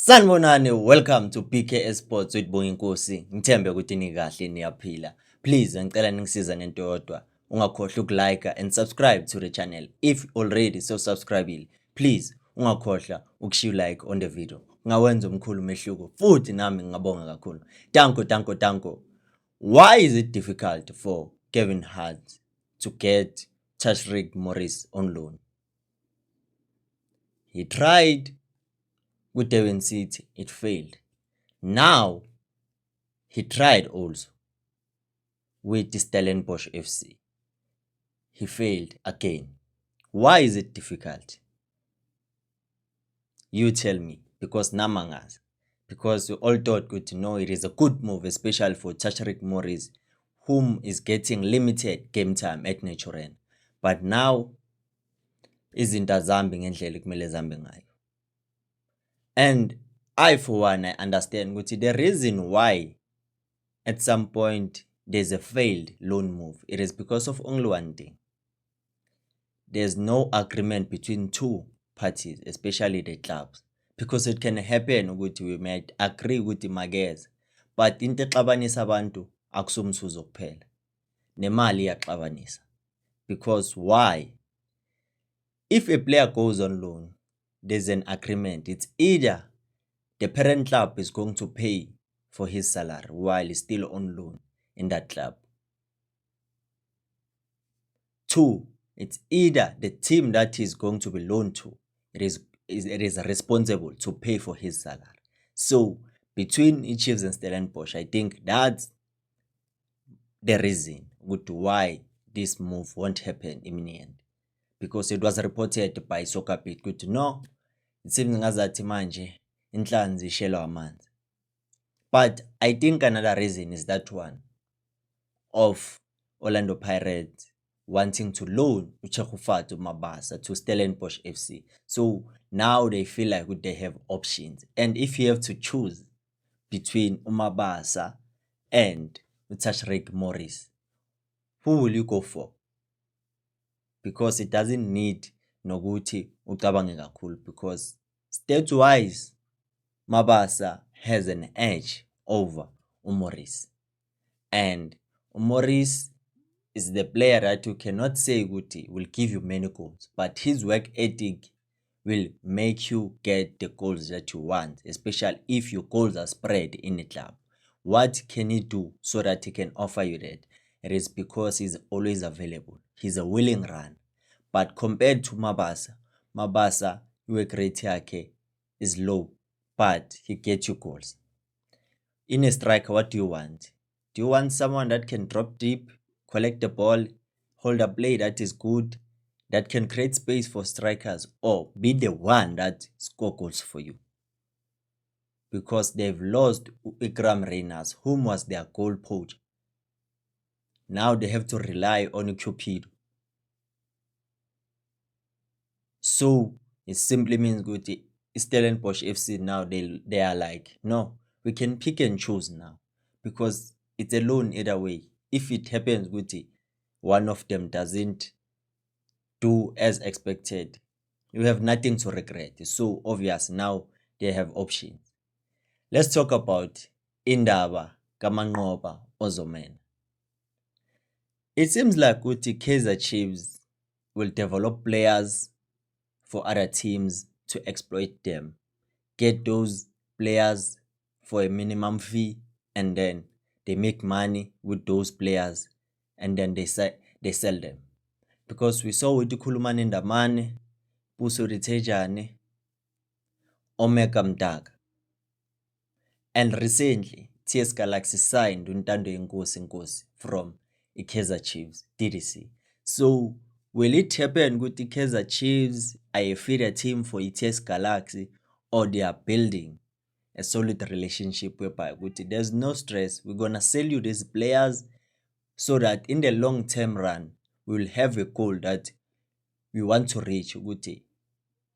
Sanibonani, welcome to PK Sports with Bonginkosi. Ngithembe ukuthi nikahle niyaphila. Please ngicela ningisiza ngento yodwa. Ungakhohlwa ukulike and subscribe to the channel. If already so subscribed, please ungakhohlwa ukushiya like on the video. Ngawenza umkhulu umehluko futhi nami ngingabonga kakhulu. Danko. Why is it difficult for Kevin Hart to get Tashreeq Morris on loan? He tried with Devon City, it failed. Now, he tried also with Stellenbosch FC. He failed again. Why is it difficult? You tell me, because namangas. Because we all thought good to know it is a good move, especially for Tashreeq Morris, whom is getting limited game time at Naturen. But now, izinto zambi ngendlela kumele zambe ngayo. And I, for one, I understand the reason why at some point there's a failed loan move. It is because of only one thing. There's no agreement between two parties, especially the clubs. Because it can happen we might agree with the magaz, but into exabanisa abantu akusumsuzo kuphela. Nemali iyaxabanisa. Because why? If a player goes on loan, there's an agreement. It's either the parent club is going to pay for his salary while he's still on loan in that club. 2, it's either the team that he's going to be loaned to, it is responsible to pay for his salary. So between Chiefs and Stellenbosch, I think that's the reason why this move won't happen in the end. Because it was reported by Soccerbit ukuthi no, it seems ngazathi manje inhlanzi ishelwa amanzi. But I think another reason is that one of Orlando Pirates wanting to loan Uchekufatu Mabasa to Stellenbosch FC. So now they feel like they have options. And if you have to choose between Umabasa and Tashreeq Morris, who will you go for? Because it doesn't need noguthi ucabange kakhulu, because stats-wise Mabasa has an edge over Morris. And Morris is the player that you cannot say Guti will give you many goals, but his work ethic will make you get the goals that you want, especially if your goals are spread in the club. What can he do so that he can offer you that? It is because he's always available. He's a willing run. But compared to Mabasa, work rate yake is low, but he gets you goals. In a striker, what do you want? Do you want someone that can drop deep, collect the ball, hold a play that is good, that can create space for strikers, or be the one that score goals for you? Because they've lost Ikram Reyners, whom was their goal poacher. Now they have to rely on Cupido. So it simply means good. Stellenbosch FC now they are like, no, we can pick and choose now, because it's a loan either way. If it happens with one of them doesn't do as expected, you have nothing to regret. So obvious now they have options. Let's talk about Indaba Kamanqoba Ozomena. It seems like Kaizer Chiefs will develop players for other teams to exploit them, get those players for a minimum fee, and then they make money with those players, and then they sell them. Because we saw with Khulumani Ndamane, Puso Ritejane, Omega Mdaka. And recently, TS Galaxy signed Untando Nkosi from Kaizer Chiefs, DDC. So will it happen with the Kaizer Chiefs are a feeder team for TS Galaxy, or they are building a solid relationship whereby there's no stress, we're gonna sell you these players so that in the long term run we will have a goal that we want to reach.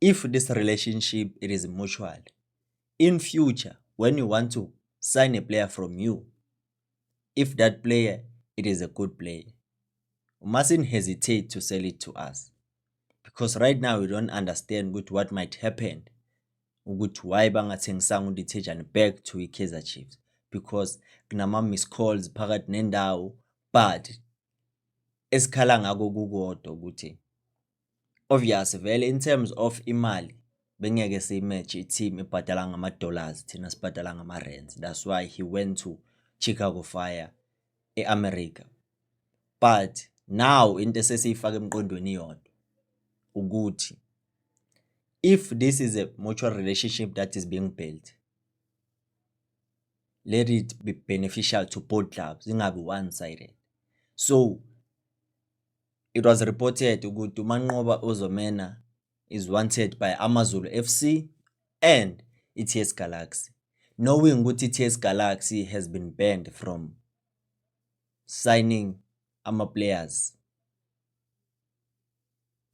If this relationship it is mutual, in future when you want to sign a player from you, if that player it is a good player, we mustn't hesitate to sell it to us, because right now we don't understand what might happen ukuthi why bangathengisanga uDetergent back to iKaizer Chiefs, because kunama miss calls phakathi nendawo. But esikhala ngako kukodwa ukuthi obvious vele in terms of imali bengeke siyimatch i-team ibhadala ngama-dollars, thina sibhadala ngama-rands. That's why he went to Chicago Fire e-America. But now into esesiyifaka emqondweni iyodwa ukuthi if this is a mutual relationship that is being built, let it be beneficial to both clubs, ingabi one-sided. So it was reported ukuthi uManqoba Ozomena is wanted by AmaZulu FC and ETS Galaxy, knowing ukuthi ETS Galaxy has been banned from signing players.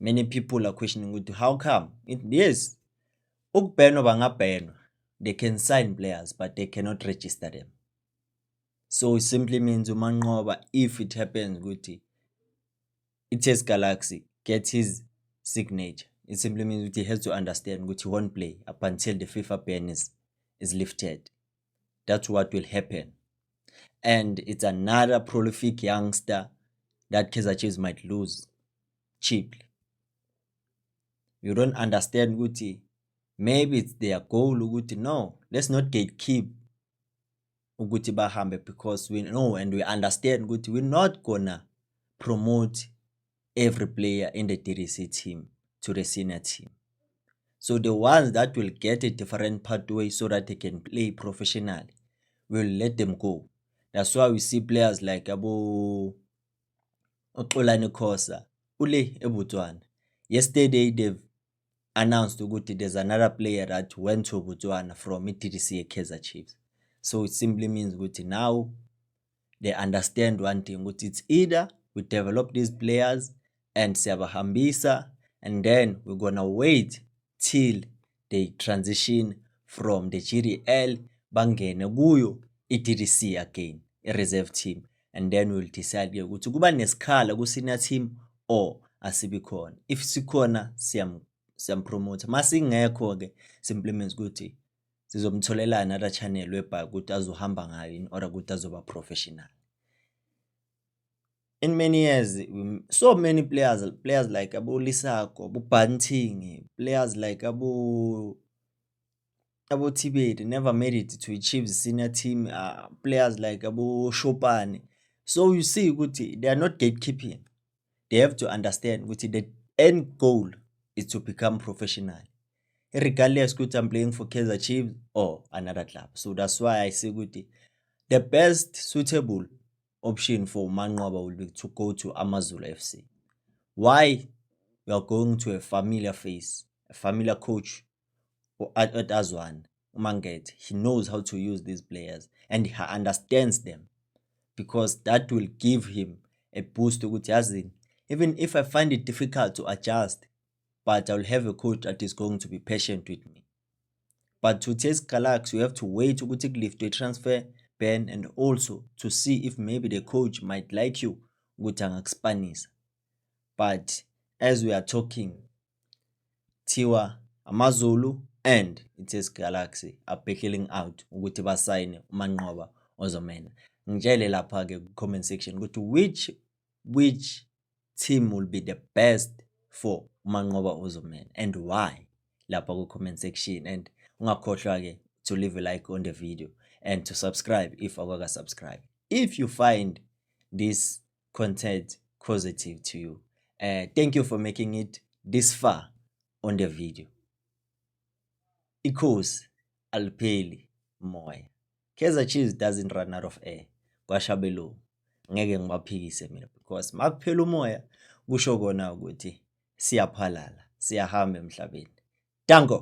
Many people are questioning ukuthi how come? Yes, ukubhenwa bangabhenwa, they can sign players but they cannot register them. So it simply means uManqoba, if it happens ukuthi ETS Galaxy gets his signature, it simply means that he has to understand that he won't play up until the FIFA ban is lifted. That's what will happen. And it's another prolific youngster that Kaizer Chiefs might lose cheaply. You don't understand ukuthi maybe it's their goal ukuthi no, let's not gatekeep ukuthi bahambe, because we know and we understand ukuthi we're not gonna promote every player in the DDC team to the senior team. So the ones that will get a different pathway so that they can play professionally, we'll let them go. That's why we see players like Xolani Khosa ule eBotswana. Yesterday they've announced ukuthi there's another player that went to Botswana from DDC Kaizer Chiefs. So it simply means ukuthi now they understand one thing, ukuthi it's either we develop these players and siyabahambisa, and then we're gonna wait till they transition from the GDL bangene kuyo i-DDC again, a reserve team, and then we'll decide ukuthi kuba nesikhala ku-senior team or asibi khona. If sikhona siyampromote, masingekho ke simply means ukuthi sizomtholela another channel whereby ukuthi azohamba ngayo in order ukuthi azoba professional. In many years, so many players like Abu Lisako, Abu Banting, players like Abu Tibet never made it to achieve the senior team. Players like Abu Chopin. So you see, they are not gatekeeping. They have to understand the end goal is to become professional, regardless I'm playing for Kaizer Chiefs or another club. So that's why I say the best suitable option for Manqoba will be to go to AmaZulu FC. Why? We are going to a familiar face, a familiar coach at Azwan, Umangete. He knows how to use these players and he understands them, because that will give him a boost to Gutiazin. Even if I find it difficult to adjust, but I'll have a coach that is going to be patient with me. But to test Galaxy, you have to wait to lift the transfer ban, and also to see if maybe the coach might like you Spanish. But as we are talking, Tiwa, AmaZulu and ETS Galaxy are peeling out ukuthi basayine uManqoba Ozomena. Ngitshele lapha ke comment section ukuthi which team will be the best for uManqoba Ozomena and why, lapha ku comment section. And ungakhohlwa ke to leave a like on the video and to subscribe if awaka subscribe. If you find this content positive to you, thank you for making it this far on the video. Ikhosi alipheli moya. Kaizer Chiefs doesn't run out of air. Kwashabelo ngeke ngibaphikise mina, because makuphela umoya kusho kona ukuthi siyaphalala, siyahamba emhlabeni. Danko.